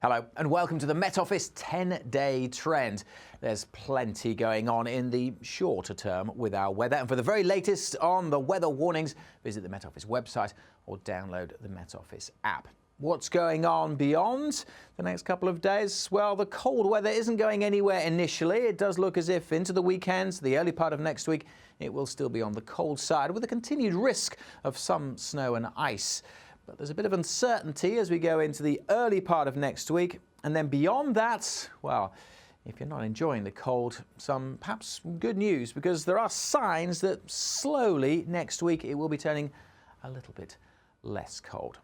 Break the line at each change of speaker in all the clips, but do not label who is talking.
Hello and welcome to the Met Office 10-day trend. There's plenty going on in the shorter term with our weather, and for the very latest on the weather warnings, visit the Met Office website or download the Met Office app. What's going on beyond the next couple of days? Well, the cold weather isn't going anywhere initially. It does look as if into the weekends, the early part of next week, it will still be on the cold side with a continued risk of some snow and ice. But there's a bit of uncertainty as we go into the early part of next week. And then beyond that, well, if you're not enjoying the cold, some perhaps good news, because there are signs that slowly next week it will be turning a little bit less cold.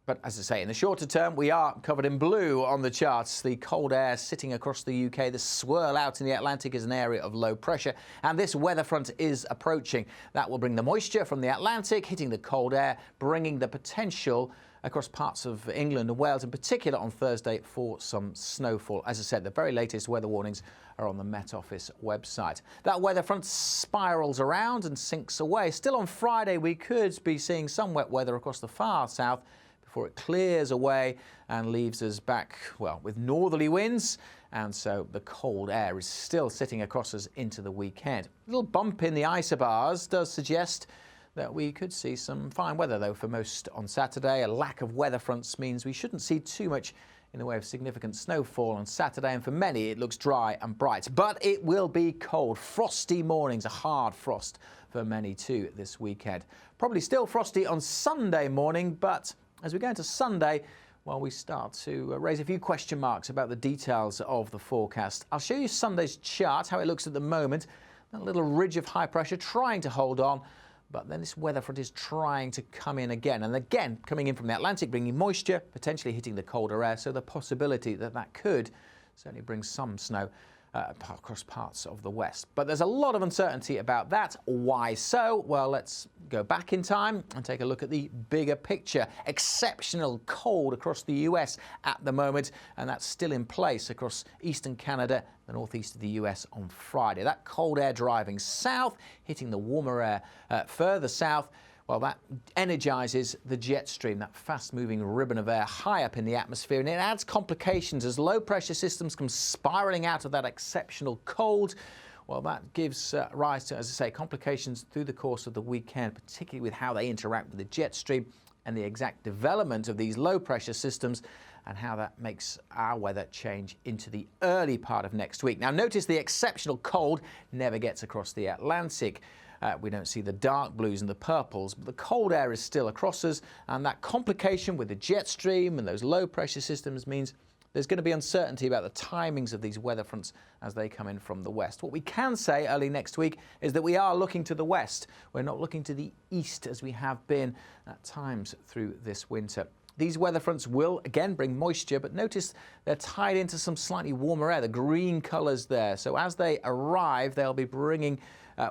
But as I say, in the shorter term, we are covered in blue on the charts. The cold air sitting across the UK, the swirl out in the Atlantic is an area of low pressure, and this weather front is approaching. That will bring the moisture from the Atlantic, hitting the cold air, bringing the potential across parts of England and Wales, in particular on Thursday, for some snowfall. As I said, the very latest weather warnings are on the Met Office website. That weather front spirals around and sinks away. Still on Friday, we could be seeing some wet weather across the far south, before it clears away and leaves us back, well, with northerly winds, and so the cold air is still sitting across us into the weekend. A little bump in the isobars does suggest that we could see some fine weather, though, for most on Saturday. A lack of weather fronts means we shouldn't see too much in the way of significant snowfall on Saturday, and for many it looks dry and bright. But it will be cold. Frosty mornings, a hard frost for many too this weekend. Probably still frosty on Sunday morning, but as we go into Sunday, well, we start to raise a few question marks about the details of the forecast. I'll show you Sunday's chart, how it looks at the moment. A little ridge of high pressure trying to hold on, but then this weather front is trying to come in again, and again coming in from the Atlantic, bringing moisture, potentially hitting the colder air, so the possibility that that could certainly bring some snow across parts of the west. But there's a lot of uncertainty about that. Why so? Well, let's go back in time and take a look at the bigger picture. Exceptional cold across the US at the moment, and that's still in place across eastern Canada, the northeast of the US on Friday. That cold air driving south, hitting the warmer air further south. Well, that energizes the jet stream, that fast-moving ribbon of air high up in the atmosphere, and it adds complications as low-pressure systems come spiraling out of that exceptional cold. Well, that gives rise to, as I say, complications through the course of the weekend, particularly with how they interact with the jet stream and the exact development of these low-pressure systems and how that makes our weather change into the early part of next week. Now, notice the exceptional cold never gets across the Atlantic. We don't see the dark blues and the purples, but the cold air is still across us, and that complication with the jet stream and those low pressure systems means there's going to be uncertainty about the timings of these weather fronts as they come in from the west. What we can say early next week is that we are looking to the west. We're not looking to the east as we have been at times through this winter. These weather fronts will again bring moisture, but notice they're tied into some slightly warmer air, the green colours there. So as they arrive, they'll be bringing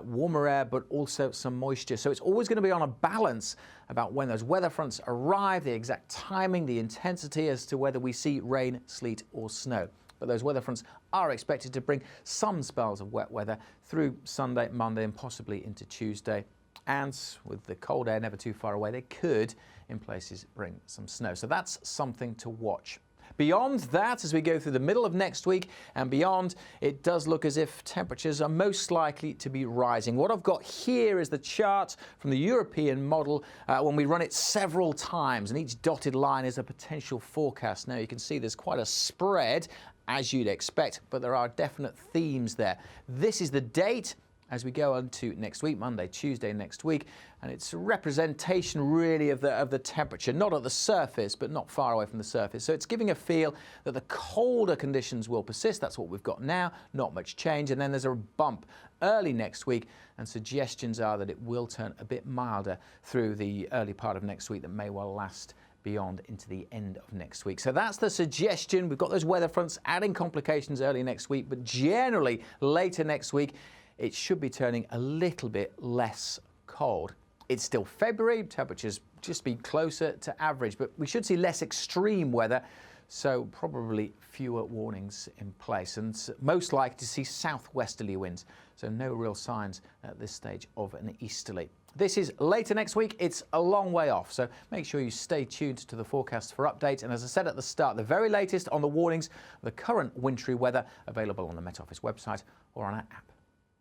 warmer air, but also some moisture. So it's always going to be on a balance about when those weather fronts arrive, the exact timing, the intensity as to whether we see rain, sleet or snow. But those weather fronts are expected to bring some spells of wet weather through Sunday, Monday and possibly into Tuesday. And with the cold air never too far away, they could, in places, bring some snow. So that's something to watch. Beyond that, as we go through the middle of next week and beyond, it does look as if temperatures are most likely to be rising. What I've got here is the chart from the European model when we run it several times, and each dotted line is a potential forecast. Now you can see there's quite a spread, as you'd expect, but there are definite themes there. This is the date as we go on to next week, Monday, Tuesday next week, and it's a representation really of the temperature, not at the surface, but not far away from the surface. So it's giving a feel that the colder conditions will persist. That's what we've got now, not much change, and then there's a bump early next week, and suggestions are that it will turn a bit milder through the early part of next week that may well last beyond into the end of next week. So that's the suggestion. We've got those weather fronts adding complications early next week, but generally later next week, it should be turning a little bit less cold. It's still February, temperatures just be closer to average, but we should see less extreme weather, so probably fewer warnings in place, and most likely to see southwesterly winds, so no real signs at this stage of an easterly. This is later next week. It's a long way off, so make sure you stay tuned to the forecast for updates. And as I said at the start, the very latest on the warnings, the current wintry weather available on the Met Office website or on our app.